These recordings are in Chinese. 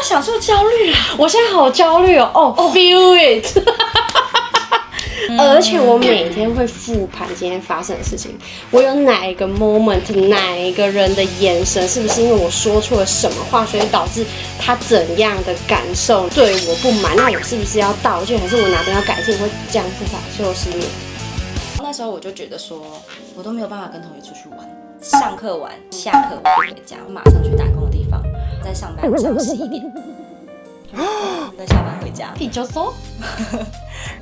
享受焦虑啊！我现在好焦虑哦，feel it 。而且我每天会复盘今天发生的事情，我有哪一个 moment， 哪一个人的眼神，是不是因为我说错了什么话，所以导致他怎样的感受对我不满？那我是不是要道歉，还是我哪边要改进？会这样复盘，所以我失眠。那时候我就觉得说，我都没有办法跟同学出去玩，上课完，下课我就回家，我马上去打工的地方，在上班到11点，再下班回家。你就说，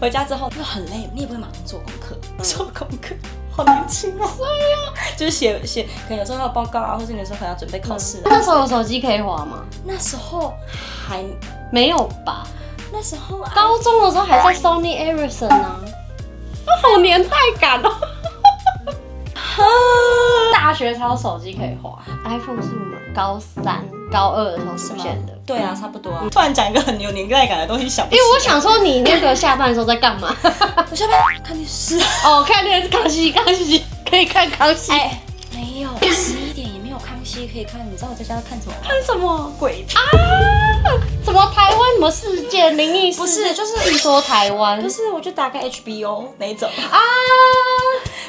回家之后又很累，你也不会马上做功课，做功课。好年轻哦！对呀，就是写，可能有时候要报告啊，或者有时候可能要准备考试。那时候有手机可以滑吗？那时候还没有吧？那时候高中的时候还在 Sony Ericsson 啊，好年代感哦。大学才有手机可以滑 ，iPhone 是我们高3、高2的时候出现的。对啊，差不多啊。突然讲一个很有年代感的东西，想不起来。因为我想说，你那个下班的时候在干嘛？我下班看电视。哦，看电视康熙，可以看康熙。哎，没有，11点也没有康熙可以看。你知道我在家看什么吗？看什么？鬼片啊！什么台湾什么事件灵异事？不是，就是据说台湾。不是，我就打开 HBO 那一种啊。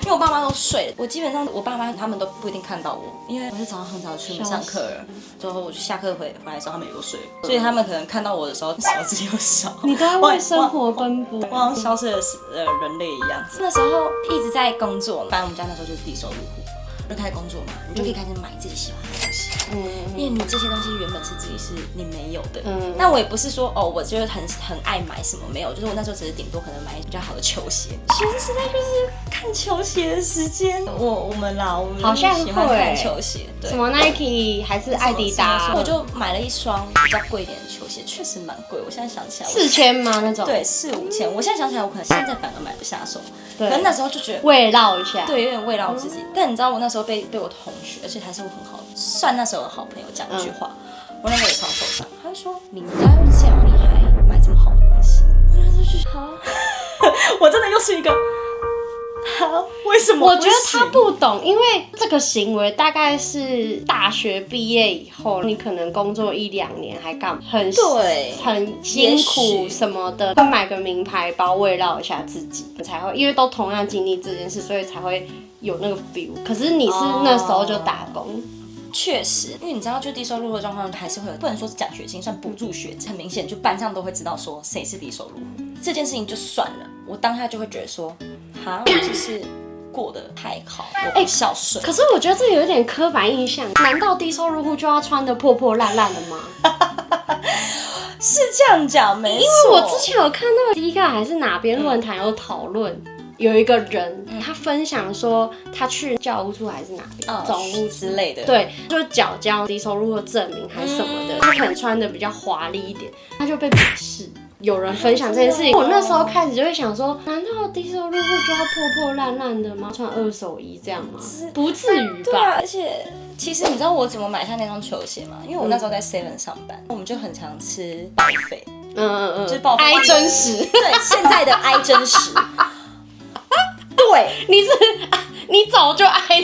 因为我爸妈都睡了，我基本上我爸妈他们都不一定看到我，因为我是早上很早出门上课了，之后我就下课回来的时候他们也都睡了，所以他们可能看到我的时候少之又少。你都在为生活奔波，我好像消失的人类一样。那时候一直在工作，反正我们家那时候就是低收入户，就开始工作嘛，你就可以开始买自己喜欢的东西。因为你这些东西原本是自己是你没有的。但我也不是说我就是很爱买什么，没有，就是我那时候只是顶多可能买比较好的球鞋。学生时代就是看球鞋的时间，我们好像喜欢看球鞋，对，什么 Nike 还是艾迪达，我就买了一双比较贵一点的球鞋，确实蛮贵。我现在想起来，4000吗？那种？对，4、5千。我现在想起来，我可能现在反而买不下手。对，可能那时候就觉得慰劳一下，对，有点慰劳自己。但你知道，我那时候被我同学，而且还是我很好的，算那时候的好朋友讲一句话，我那时候也超受伤。他就说：“你家又这样，你还买这么好的东西？”我那时候就觉得，好，我真的又是一个。为什么？我觉得他不懂，因为这个行为大概是大学毕业以后，你可能工作1、2年还干嘛，很辛苦什么的，会买个名牌包慰劳一下自己，才会，因为都同样经历这件事，所以才会有那个 feel。可是你是那时候就打工。确实，因为你知道，就低收入的状况还是会有，不能说是奖学金，算补助学金，很明显，就班上都会知道说谁是低收入户。这件事情就算了，我当下就会觉得说，哈，我就是过得太好，我不孝顺。可是我觉得这有点刻板印象，难道低收入户就要穿得破破烂烂的吗？是这样讲没错，因为我之前有看到第一个还是哪边论坛有讨论。有一个人，他分享说他去教务处还是哪边总务之类的，对，就是缴交低收入的证明还是什么的，他可能穿的比较华丽一点，他就被鄙视。有人分享这件事情，我那时候开始就会想说，难道低收入户就要破破烂烂的吗？穿2手衣这样吗？不至于吧？对啊，而且其实你知道我怎么买下那双球鞋吗？因为我那时候在 Seven 上班，我们就很常吃报废，就是报废哀真实，对，现在的哀真实。对，你早就哀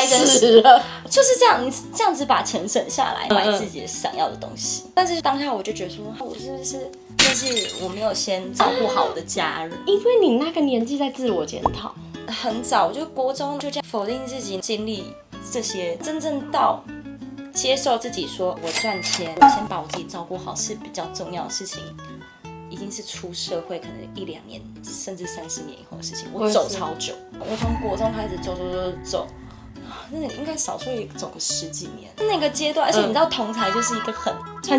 真实了，就是这样，你这样子把钱省下来买自己想要的东西。但是当下我就觉得说，我是不是就是我没有先照顾好我的家人？因为你那个年纪在自我检讨，很早我就国中就这样否定自己经历这些，真正到接受自己说我赚钱，我先把我自己照顾好是比较重要的事情。已经是出社会可能1、2年，甚至30年以后的事情。我走超久，我从国中开始走，那应该少说也走个10几年。那个阶段，而且你知道同才就是一个很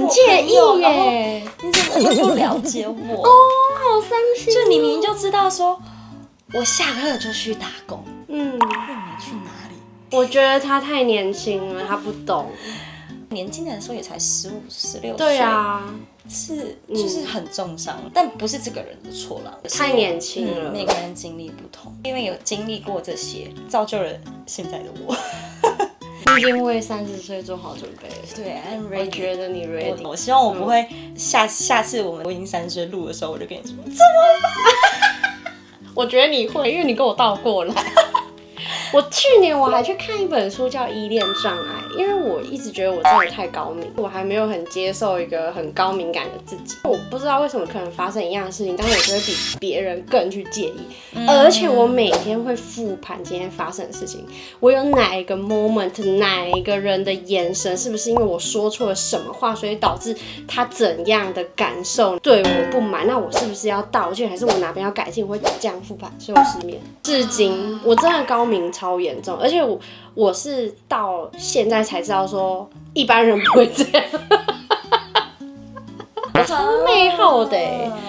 介意耶，你怎么会不了解我？哦，好伤心。就你明明就知道说，我下课就去打工，问你去哪里？我觉得他太年轻了，他不懂。年轻的时候也才15、16岁。对啊。就是很重伤，但不是这个人的错啦，太年轻了。每个人经历不同，因为有经历过这些，造就了现在的我。你已经为30岁做好准备了。对 ，I'm ready。我觉得你 ready。我希望我不会下次我已经30岁录的时候，我就跟你说怎么办？我觉得你会，因为你跟我倒过来。我去年我还去看一本书叫《依恋障碍》，因为我一直觉得我真的太高敏，我还没有很接受一个很高敏感的自己。我不知道为什么可能发生一样的事情，但是我就会比别人更去介意，而且我每天会复盘今天发生的事情，我有哪一个 moment， 哪一个人的眼神，是不是因为我说错了什么话，所以导致他怎样的感受对我不满？那我是不是要道歉，还是我哪边要改进？我会这样复盘，所以我失眠。至今我真的高敏超严重，而且我是到现在才知道说一般人不会这样。我超内耗的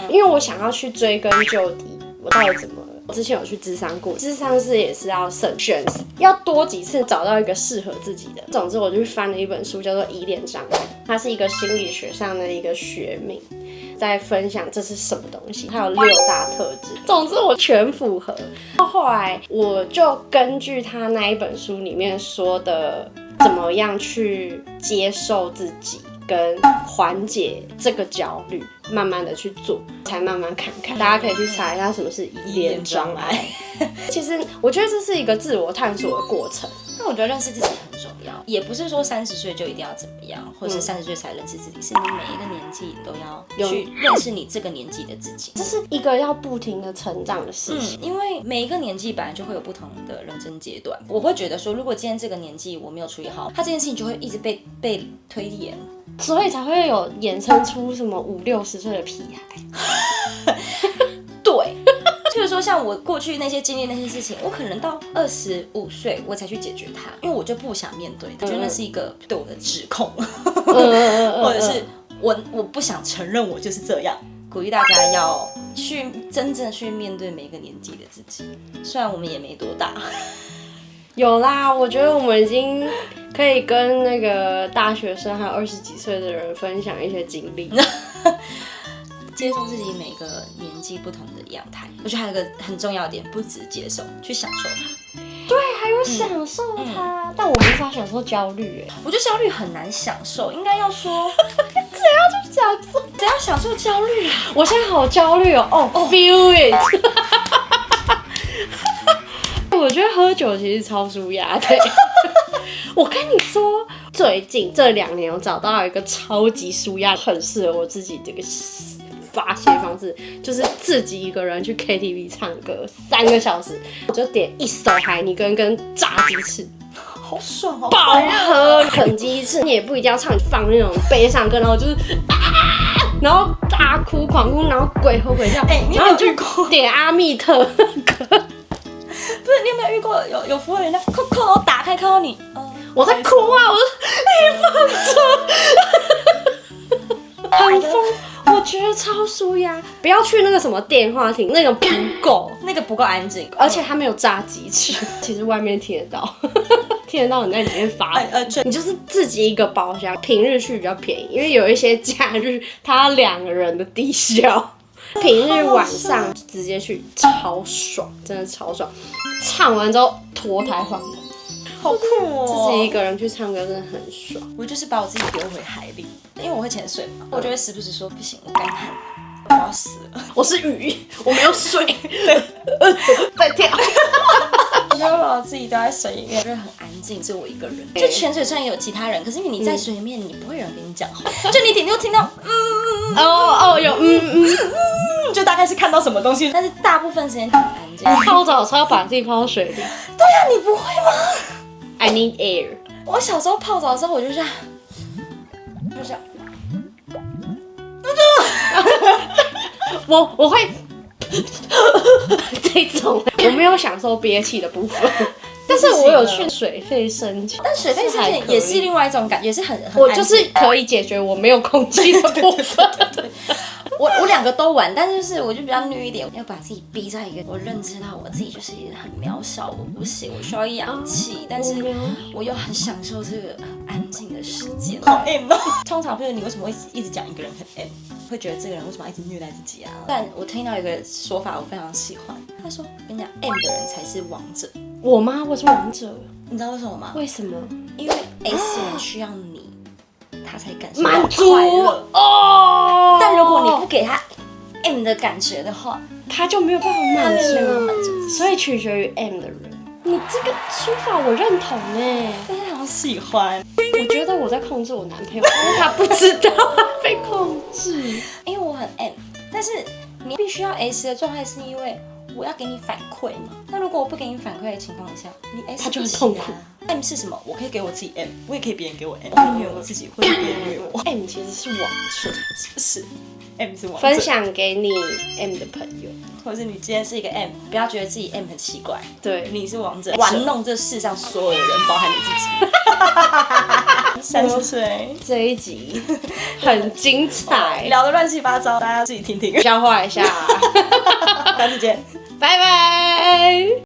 因为我想要去追根究底，我到底怎么了？我之前有去諮商过，諮商师也是要慎选，要多几次找到一个适合自己的。总之，我就去翻了一本书，叫做《依恋障碍》，它是一个心理学上的一个学名，在分享这是什么东西，它有6大特质。总之，我全符合。后来，我就根据他那一本书里面说的，怎么样去接受自己。跟缓解这个焦虑，慢慢的去做，才慢慢看看。大家可以去查一下什么是依恋障碍。其实我觉得这是一个自我探索的过程。那我觉得认识自己很重要，也不是说30岁就一定要怎么样，或是30岁才认识自己，是你每一个年纪都要去认识你这个年纪的自己。这是一个要不停的成长的事情。因为每一个年纪本来就会有不同的人生阶段。我会觉得说，如果今天这个年纪我没有处理好，他这件事情就会一直被推延。所以才会有衍生出什么50、60岁的屁孩。对，譬如说像我过去那些经历那些事情，我可能到25岁我才去解决它，因为我就不想面对，我觉得那是一个对我的指控，或者是我不想承认我就是这样。鼓励大家要去真正去面对每一个年纪的自己，虽然我们也没多大。有啦，我觉得我们已经可以跟那个大学生还有20几岁的人分享一些经历，接受自己每个年纪不同的样态。我觉得还有一个很重要的点，不只接受，去享受它。对，还有享受它，但我无法享受焦虑。我觉得焦虑很难享受，应该要说怎样去享受？怎样享受焦虑啊？我现在好焦虑哦，feel it。我觉得喝酒其实超舒压的。我跟你说，最近这2年我找到一个超级舒压、很适合我自己这个发泄方式，就是自己一个人去 KTV 唱歌3个小时，我就点一手海尼根跟炸鸡翅，好爽哦！爆喝啃鸡翅，你也不一定要唱，放那种悲伤歌，然后就是然后大哭狂哭，然后鬼吼鬼叫，然后你就点阿密特歌。不是，你有没有遇过有服务员扣扣打开看到你，我在哭啊！我说你放着，很疯，我觉得超舒压。不要去那个什么电话亭，那个不够，那个不够安静，而且它没有炸鸡翅，其实外面听得到，听得到你在里面发。你就是自己一个包厢，平日去比较便宜，因为有一些假日它2个人的低消。平日晚上直接去，超爽，真的超爽。唱完之后脱胎换骨，好酷哦！自己一个人去唱歌真的很爽。我就是把我自己丢回海里，因为我会潜水嘛，我就会时不时说不行，我干旱，我要死了。我是鱼，我没有水，在跳。我就把我自己丢在水里面，就是很安静，只有我一个人。就泉水虽然也有其他人，可是因为你在水里面，你不会有人跟你讲话，就你顶多听到有就大概是看到什么东西，但是大部分时间很安静。泡澡的时候要把自己泡到水里。对呀，你不会吗 ？I need air。我小时候泡澡的时候，我就这样，我会这种，我没有享受憋气的部分。但是我有去水肺深潜，但水肺深潜也是另外一种感觉，也是很我就是可以解决我没有空气的部分。我2个都玩，但是我就比较虐一点，要把自己逼在一个我认知到我自己就是很渺小，我不行，我需要氧气，但是我又很享受这个很安静的时间。好 M 哦！通常就是你为什么会一直讲一个人很 M， 会觉得这个人为什么要一直虐待自己啊？但我听到一个说法，我非常喜欢，他说：“跟你讲 ，M 的人才是王者。”我吗？我是王者。你知道为什么吗？为什么？因为 S 人需要你，他才感受满到快乐哦。但如果你不给他 M 的感觉的话，他就没有办法满足。他没有办法满足，所以取决于 M 的人。你你这个说法我认同哎，非常喜欢。我觉得我在控制我男朋友，但是他不知道被控制。因为我很 M， 但是你必须要 S 的状态是因为我要给你反馈嘛。那如果我不给你反馈的情况下，你 S 他就很不起啊痛苦。M 是什么？我可以给我自己 M， 我也可以别人给我 M， 我可以虐我自己，或者别人虐我。M 其实是王者，是 M 是王者。分享给你 M 的朋友，或者是你今天是一个 M， 不要觉得自己 M 很奇怪，对，你是王者，玩弄这世上所有的人，包含你自己。30岁，这一集很精彩，聊得乱七八糟，大家自己听听，消化一下，下次见，拜拜。